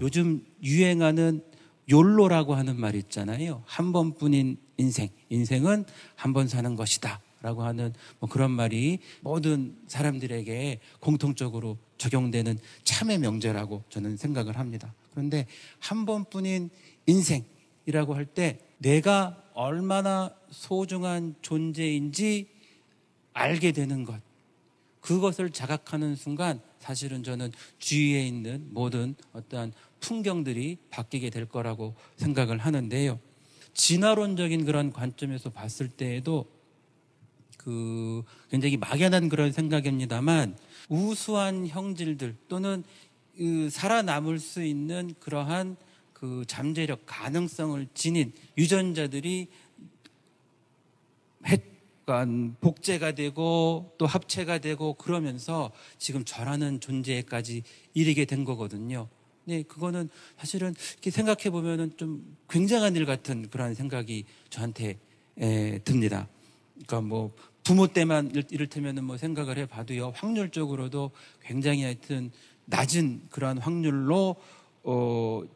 요즘 유행하는 욜로라고 하는 말이 있잖아요. 한 번뿐인 인생, 인생은 한 번 사는 것이다 라고 하는 뭐 그런 말이 모든 사람들에게 공통적으로 적용되는 참의 명제라고 저는 생각을 합니다. 그런데 한 번뿐인 인생이라고 할 때 내가 얼마나 소중한 존재인지 알게 되는 것, 그것을 자각하는 순간 사실은 저는 주위에 있는 모든 어떠한 풍경들이 바뀌게 될 거라고 생각을 하는데요. 진화론적인 그런 관점에서 봤을 때에도 굉장히 막연한 그런 생각입니다만 우수한 형질들 또는 살아남을 수 있는 그러한 잠재력 가능성을 지닌 유전자들이 복제가 되고 또 합체가 되고 그러면서 지금 저라는 존재까지 이르게 된 거거든요. 네, 그거는 사실은 이렇게 생각해 보면은 좀 굉장한 일 같은 그런 생각이 저한테 듭니다. 그러니까 뭐 부모 때만 이를테면은 뭐 생각을 해봐도요, 확률적으로도 굉장히 하여튼 낮은 그러한 확률로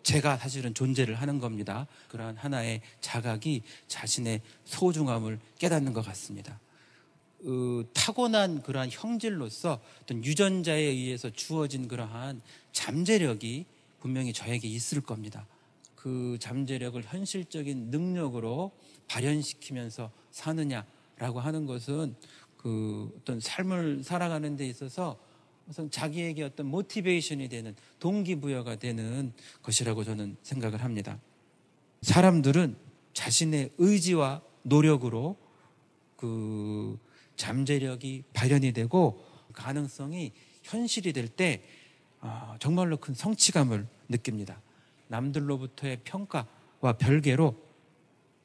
제가 사실은 존재를 하는 겁니다. 그러한 하나의 자각이 자신의 소중함을 깨닫는 것 같습니다. 타고난 그러한 형질로서 어떤 유전자에 의해서 주어진 그러한 잠재력이 분명히 저에게 있을 겁니다. 그 잠재력을 현실적인 능력으로 발현시키면서 사느냐라고 하는 것은 어떤 삶을 살아가는 데 있어서 우선 자기에게 어떤 모티베이션이 되는 동기부여가 되는 것이라고 저는 생각을 합니다. 사람들은 자신의 의지와 노력으로 잠재력이 발현이 되고 가능성이 현실이 될 때 정말로 큰 성취감을 느낍니다. 남들로부터의 평가와 별개로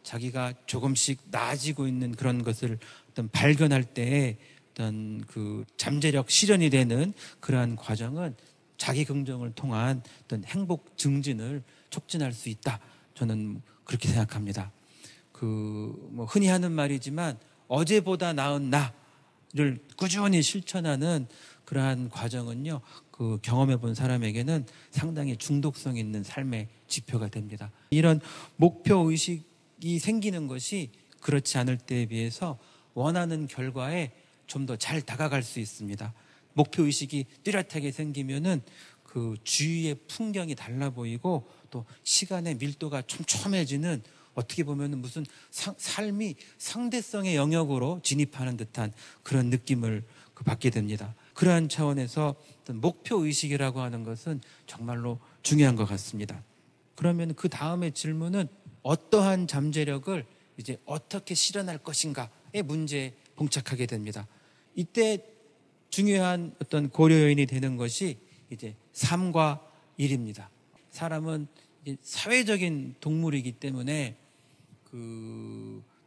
자기가 조금씩 나아지고 있는 그런 것을 어떤 발견할 때에 어떤 잠재력 실현이 되는 그러한 과정은 자기 긍정을 통한 어떤 행복 증진을 촉진할 수 있다. 저는 그렇게 생각합니다. 뭐 흔히 하는 말이지만 어제보다 나은 나를 꾸준히 실천하는 그러한 과정은요, 경험해 본 사람에게는 상당히 중독성 있는 삶의 지표가 됩니다. 이런 목표 의식이 생기는 것이 그렇지 않을 때에 비해서 원하는 결과에 좀 더 잘 다가갈 수 있습니다. 목표 의식이 뚜렷하게 생기면은 주위의 풍경이 달라 보이고 또 시간의 밀도가 촘촘해지는, 어떻게 보면은 무슨 삶이 상대성의 영역으로 진입하는 듯한 그런 느낌을 받게 됩니다. 그러한 차원에서 어떤 목표 의식이라고 하는 것은 정말로 중요한 것 같습니다. 그러면 그 다음의 질문은 어떠한 잠재력을 이제 어떻게 실현할 것인가의 문제에 봉착하게 됩니다. 이때 중요한 어떤 고려 요인이 되는 것이 이제 삶과 일입니다. 사람은 이제 사회적인 동물이기 때문에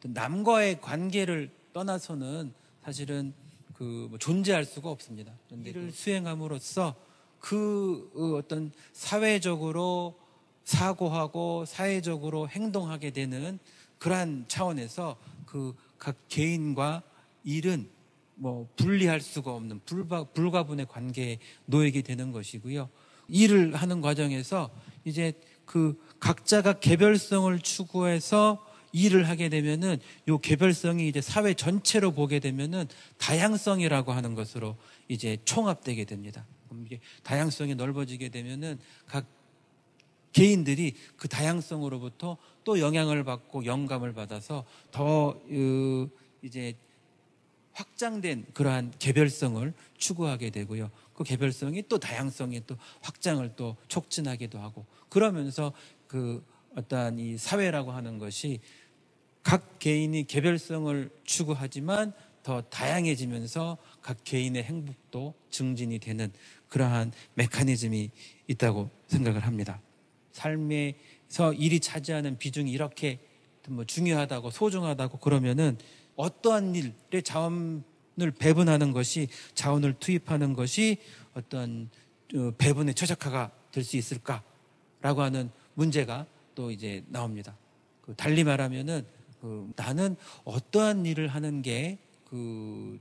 남과의 관계를 떠나서는 사실은 존재할 수가 없습니다. 그런데 일을 수행함으로써 어떤 사회적으로 사고하고 사회적으로 행동하게 되는 그러한 차원에서 각 개인과 일은 뭐 분리할 수가 없는 불가분의 관계에 놓이게 되는 것이고요. 일을 하는 과정에서 이제 각자가 개별성을 추구해서 일을 하게 되면은 요 개별성이 이제 사회 전체로 보게 되면은 다양성이라고 하는 것으로 이제 총합되게 됩니다. 그럼 이게 다양성이 넓어지게 되면은 각 개인들이 그 다양성으로부터 또 영향을 받고 영감을 받아서 더 이제 확장된 그러한 개별성을 추구하게 되고요. 그 개별성이 또 다양성의 또 확장을 또 촉진하기도 하고, 그러면서 어떠한 이 사회라고 하는 것이 각 개인이 개별성을 추구하지만 더 다양해지면서 각 개인의 행복도 증진이 되는 그러한 메커니즘이 있다고 생각을 합니다. 삶에서 일이 차지하는 비중이 이렇게 뭐 중요하다고 소중하다고 그러면은 어떠한 일에 자원을 배분하는 것이, 자원을 투입하는 것이 어떤 배분의 최적화가 될 수 있을까라고 하는 문제가 또 이제 나옵니다. 달리 말하면은 나는 어떠한 일을 하는 게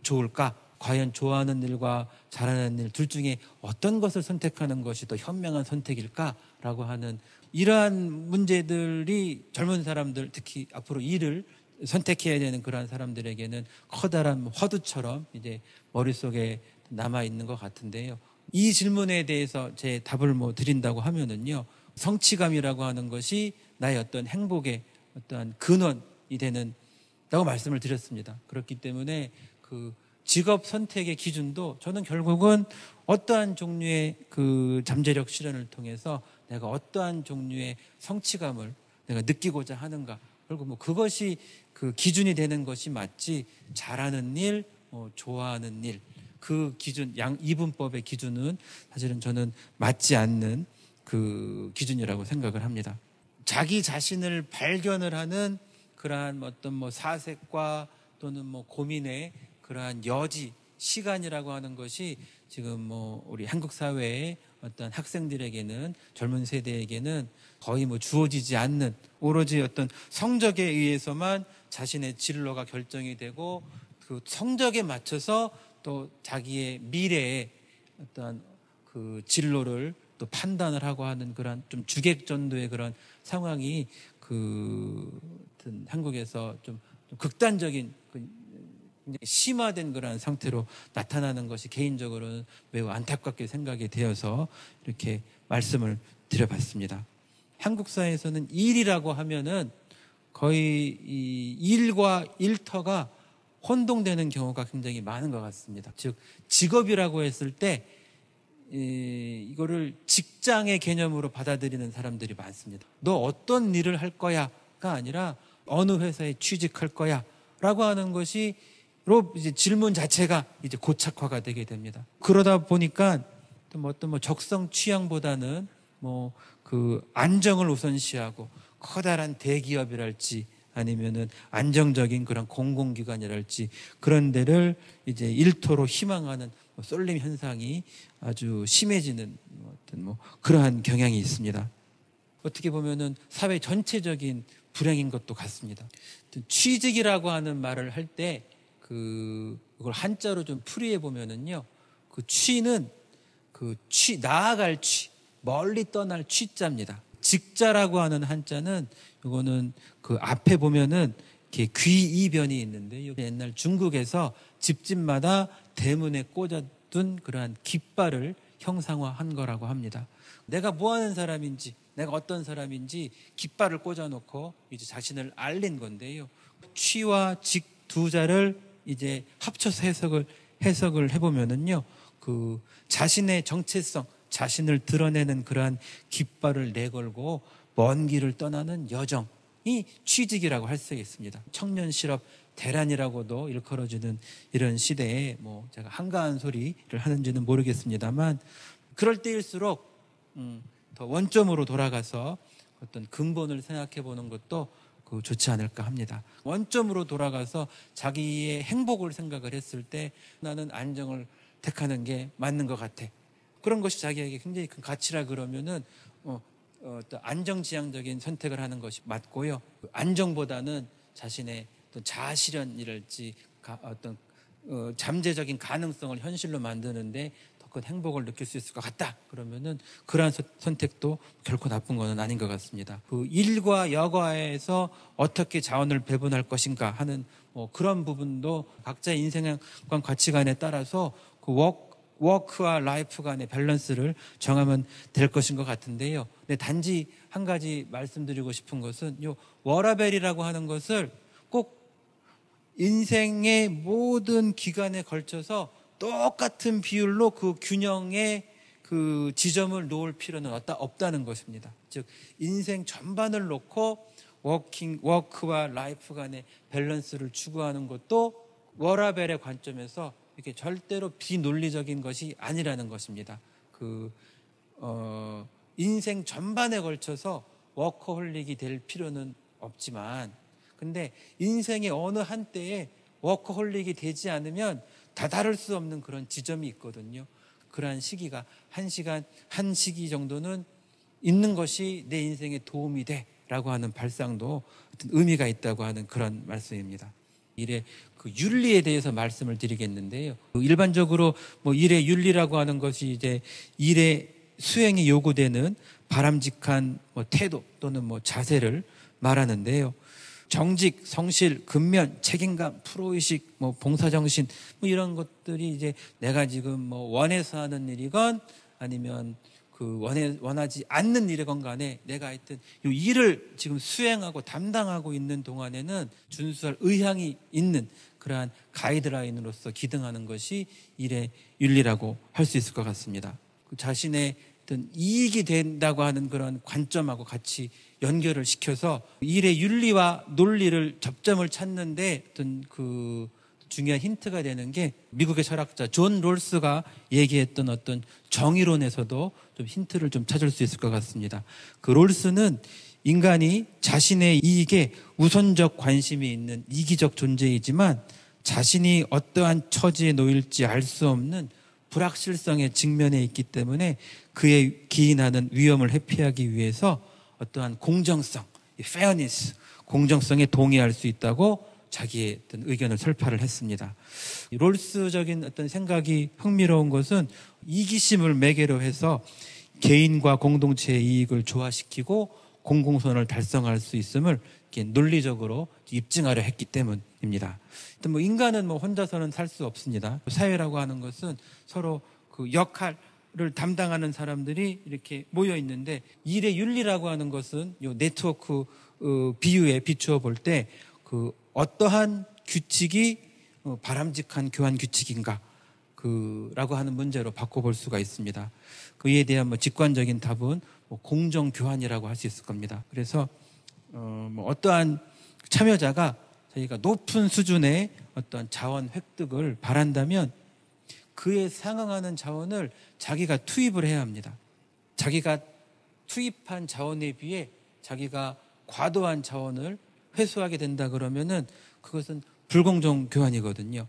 좋을까? 과연 좋아하는 일과 잘하는 일 둘 중에 어떤 것을 선택하는 것이 더 현명한 선택일까라고 하는 이러한 문제들이 젊은 사람들, 특히 앞으로 일을 선택해야 되는 그러한 사람들에게는 커다란 화두처럼 이제 머릿속에 남아 있는 것 같은데요. 이 질문에 대해서 제 답을 드린다고 하면은요, 성취감이라고 하는 것이 나의 어떤 행복의 어떠한 근원이 되는다고 말씀을 드렸습니다. 그렇기 때문에 그 직업 선택의 기준도 저는 결국은 어떠한 종류의 그 잠재력 실현을 통해서 내가 어떠한 종류의 성취감을 내가 느끼고자 하는가, 결국 그것이 그 기준이 되는 것이 맞지, 잘하는 일, 좋아하는 일, 그 기준, 이분법의 기준은 사실은 저는 맞지 않는 그 기준이라고 생각을 합니다. 자기 자신을 발견을 하는 그러한 어떤 사색과 또는 고민의 그러한 여지, 시간이라고 하는 것이 지금 우리 한국 사회의 어떤 학생들에게는, 젊은 세대에게는 거의 주어지지 않는, 오로지 어떤 성적에 의해서만 자신의 진로가 결정이 되고 그 성적에 맞춰서 또 자기의 미래의 어떤 그 진로를 또 판단을 하고 하는 그런 좀 주객전도의 그런 상황이 그 한국에서 좀 극단적인 굉장히 심화된 그런 상태로 나타나는 것이 개인적으로는 매우 안타깝게 생각이 되어서 이렇게 말씀을 드려봤습니다. 한국 사회에서는 일이라고 하면은 거의 이 일과 일터가 혼동되는 경우가 굉장히 많은 것 같습니다. 즉 직업이라고 했을 때 이거를 직장의 개념으로 받아들이는 사람들이 많습니다. 너 어떤 일을 할 거야가 아니라 어느 회사에 취직할 거야라고 하는 것이 이제 질문 자체가 이제 고착화가 되게 됩니다. 그러다 보니까 어떤 적성 취향보다는 그 안정을 우선시하고 커다란 대기업이랄지 아니면은 안정적인 그런 공공기관이랄지 그런 데를 이제 일터로 희망하는 쏠림 현상이 아주 심해지는 어떤 그러한 경향이 있습니다. 어떻게 보면은 사회 전체적인 불행인 것도 같습니다. 취직이라고 하는 말을 할 때 그걸 한자로 좀 풀이해 보면은요, 그 취는 나아갈 취, 멀리 떠날 취자입니다. 직자라고 하는 한자는 이거는 그 앞에 보면은 이렇게 귀이변이 있는데, 옛날 중국에서 집집마다 대문에 꽂아둔 그러한 깃발을 형상화한 거라고 합니다. 내가 뭐 하는 사람인지, 내가 어떤 사람인지 깃발을 꽂아놓고 이제 자신을 알린 건데요. 취와 직 두 자를 이제 합쳐서 해석을 해보면은요, 그 자신의 정체성, 자신을 드러내는 그러한 깃발을 내걸고 먼 길을 떠나는 여정이 취직이라고 할 수 있습니다. 청년 실업 대란이라고도 일컬어지는 이런 시대에 제가 한가한 소리를 하는지는 모르겠습니다만, 그럴 때일수록 더 원점으로 돌아가서 어떤 근본을 생각해 보는 것도 좋지 않을까 합니다. 원점으로 돌아가서 자기의 행복을 생각을 했을 때 나는 안정을 택하는 게 맞는 것 같아. 그런 것이 자기에게 굉장히 큰 가치라 그러면은 어떤 안정지향적인 선택을 하는 것이 맞고요. 안정보다는 자신의 어떤 자아실현이랄지 어떤 잠재적인 가능성을 현실로 만드는데 더 큰 행복을 느낄 수 있을 것 같다. 그러면은 그러한 선택도 결코 나쁜 것은 아닌 것 같습니다. 그 일과 여가에서 어떻게 자원을 배분할 것인가 하는 그런 부분도 각자의 인생관 가치관에 따라서 그 워크와 라이프 간의 밸런스를 정하면 될 것인 것 같은데요. 근데 단지 한 가지 말씀드리고 싶은 것은 요 워라밸이라고 하는 것을 꼭 인생의 모든 기간에 걸쳐서 똑같은 비율로 그 균형의 그 지점을 놓을 필요는 없다는 것입니다. 즉 인생 전반을 놓고 워크와 라이프 간의 밸런스를 추구하는 것도 워라밸의 관점에서 이렇게 절대로 비논리적인 것이 아니라는 것입니다. 인생 전반에 걸쳐서 워커홀릭이 될 필요는 없지만, 근데 인생의 어느 한때에 워커홀릭이 되지 않으면 다다를 수 없는 그런 지점이 있거든요. 그러한 시기가 한 시기 정도는 있는 것이 내 인생에 도움이 돼라고 하는 발상도 어떤 의미가 있다고 하는 그런 말씀입니다. 일에 그 윤리에 대해서 말씀을 드리겠는데요. 일반적으로 뭐 일의 윤리라고 하는 것이 이제 일의 수행에 요구되는 바람직한 뭐 태도 또는 뭐 자세를 말하는데요. 정직, 성실, 근면, 책임감, 프로의식, 뭐 봉사정신, 뭐 이런 것들이 이제 내가 지금 뭐 원해서 하는 일이건 아니면 그 원하지 않는 일이건 간에 내가 하여튼 이 일을 지금 수행하고 담당하고 있는 동안에는 준수할 의향이 있는 그러한 가이드라인으로서 기등하는 것이 일의 윤리라고 할 수 있을 것 같습니다. 자신의 어떤 이익이 된다고 하는 그런 관점하고 같이 연결을 시켜서 일의 윤리와 논리를 접점을 찾는데 어떤 그 중요한 힌트가 되는 게 미국의 철학자 존 롤스가 얘기했던 어떤 정의론에서도 좀 힌트를 좀 찾을 수 있을 것 같습니다. 그 롤스는 인간이 자신의 이익에 우선적 관심이 있는 이기적 존재이지만 자신이 어떠한 처지에 놓일지 알 수 없는 불확실성에 직면해 있기 때문에 그에 기인하는 위험을 회피하기 위해서 어떠한 공정성, fairness, 공정성에 동의할 수 있다고 자기의 어떤 의견을 설파를 했습니다. 롤스적인 어떤 생각이 흥미로운 것은 이기심을 매개로 해서 개인과 공동체의 이익을 조화시키고 공공선을 달성할 수 있음을 논리적으로 입증하려 했기 때문입니다. 뭐 인간은 뭐 혼자서는 살 수 없습니다. 사회라고 하는 것은 서로 그 역할을 담당하는 사람들이 이렇게 모여 있는데 일의 윤리라고 하는 것은 이 네트워크 비유에 비추어 볼 때 그 어떠한 규칙이 바람직한 교환 규칙인가 라고 하는 문제로 바꿔볼 수가 있습니다. 그에 대한 뭐 직관적인 답은 뭐 공정 교환이라고 할 수 있을 겁니다. 그래서 뭐 어떠한 참여자가 저희가 높은 수준의 어떤 자원 획득을 바란다면 그에 상응하는 자원을 자기가 투입을 해야 합니다. 자기가 투입한 자원에 비해 자기가 과도한 자원을 회수하게 된다 그러면은 그것은 불공정 교환이거든요.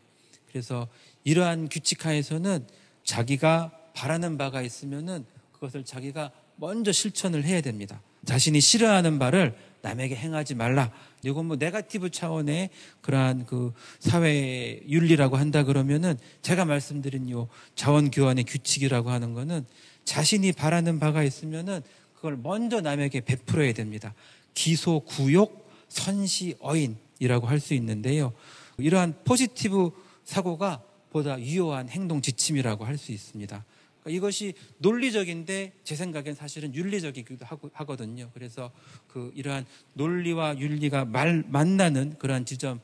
그래서 이러한 규칙하에서는 자기가 바라는 바가 있으면은 그것을 자기가 먼저 실천을 해야 됩니다. 자신이 싫어하는 바를 남에게 행하지 말라. 이건 뭐 네거티브 차원의 그러한 그 사회 윤리라고 한다 그러면은 제가 말씀드린 요 자원 교환의 규칙이라고 하는 거는 자신이 바라는 바가 있으면은 그걸 먼저 남에게 베풀어야 됩니다. 기소, 구욕, 선시, 어인이라고 할 수 있는데요. 이러한 포지티브 사고가 보다 유효한 행동 지침이라고 할 수 있습니다. 이것이 논리적인데 제 생각엔 사실은 윤리적이기도 하거든요. 그래서 그 이러한 논리와 윤리가 만나는 그러한 지점이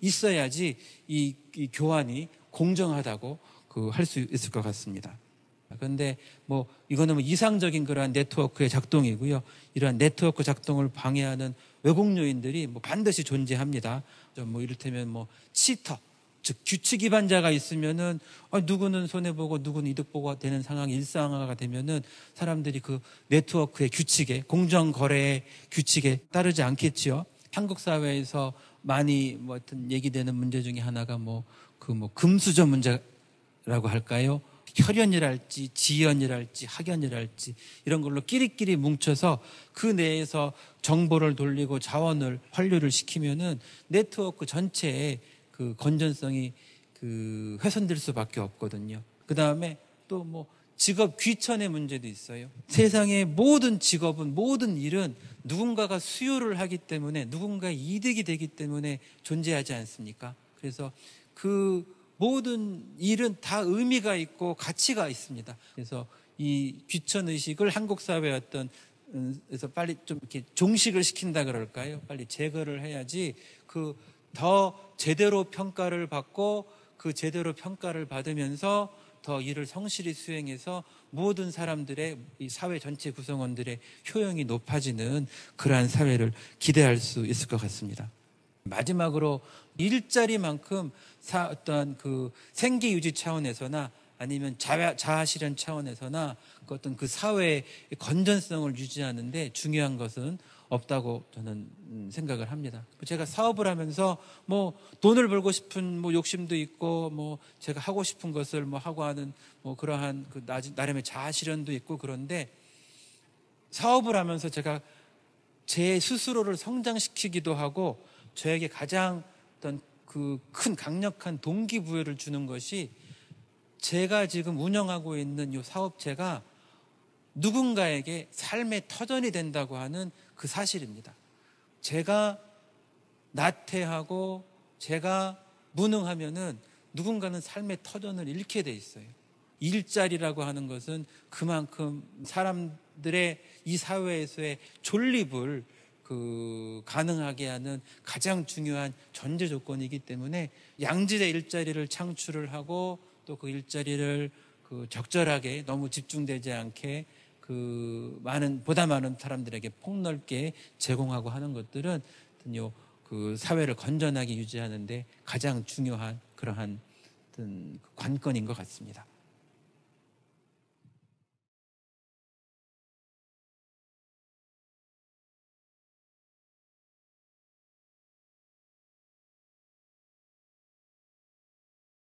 있어야지 이 교환이 공정하다고 할 수 있을 것 같습니다. 그런데 뭐 이거는 뭐 이상적인 그러한 네트워크의 작동이고요. 이러한 네트워크 작동을 방해하는 왜곡 요인들이 뭐 반드시 존재합니다. 뭐 이를테면 뭐 치터, 즉 규칙 위반자가 있으면은 누구는 손해 보고 누구는 이득 보고 되는 상황이 일상화가 되면은 사람들이 그 네트워크의 규칙에 공정 거래의 규칙에 따르지 않겠지요. 한국 사회에서 많이 뭐 어떤 얘기되는 문제 중에 하나가 금수저 문제라고 할까요? 혈연이랄지 지연이랄지 학연이랄지 이런 걸로 끼리끼리 뭉쳐서 그 내에서 정보를 돌리고 자원을 환류를 시키면은 네트워크 전체에 그 건전성이 훼손될 수밖에 없거든요. 그 다음에 또 뭐 직업 귀천의 문제도 있어요. 세상의 모든 직업은 모든 일은 누군가가 수요를 하기 때문에 누군가의 이득이 되기 때문에 존재하지 않습니까? 그래서 그 모든 일은 다 의미가 있고 가치가 있습니다. 그래서 이 귀천 의식을 한국 사회의 어떤 그래서 빨리 좀 이렇게 종식을 시킨다 그럴까요? 빨리 제거를 해야지 더 제대로 평가를 받고 그 제대로 평가를 받으면서 더 일을 성실히 수행해서 모든 사람들의 이 사회 전체 구성원들의 효용이 높아지는 그러한 사회를 기대할 수 있을 것 같습니다. 마지막으로 일자리만큼 어떤 그 생계 유지 차원에서나 아니면 자아 실현 차원에서나 어떤 그 사회의 건전성을 유지하는데 중요한 것은 없다고 저는 생각을 합니다. 제가 사업을 하면서 뭐 돈을 벌고 싶은 뭐 욕심도 있고 뭐 제가 하고 싶은 것을 뭐 하고 하는 뭐 그러한 그 나름의 자아 실현도 있고 그런데 사업을 하면서 제가 제 스스로를 성장시키기도 하고 저에게 가장 어떤 그 큰 강력한 동기부여를 주는 것이 제가 지금 운영하고 있는 이 사업체가 누군가에게 삶의 터전이 된다고 하는 그 사실입니다. 제가 나태하고 제가 무능하면은 누군가는 삶의 터전을 잃게 돼 있어요. 일자리라고 하는 것은 그만큼 사람들의 이 사회에서의 존립을 가능하게 하는 가장 중요한 전제 조건이기 때문에 양질의 일자리를 창출을 하고 또 그 일자리를 적절하게 너무 집중되지 않게 보다 많은 사람들에게 폭넓게 제공하고 하는 것들은 사회를 건전하게 유지하는데 가장 중요한 그러한 관건인 것 같습니다.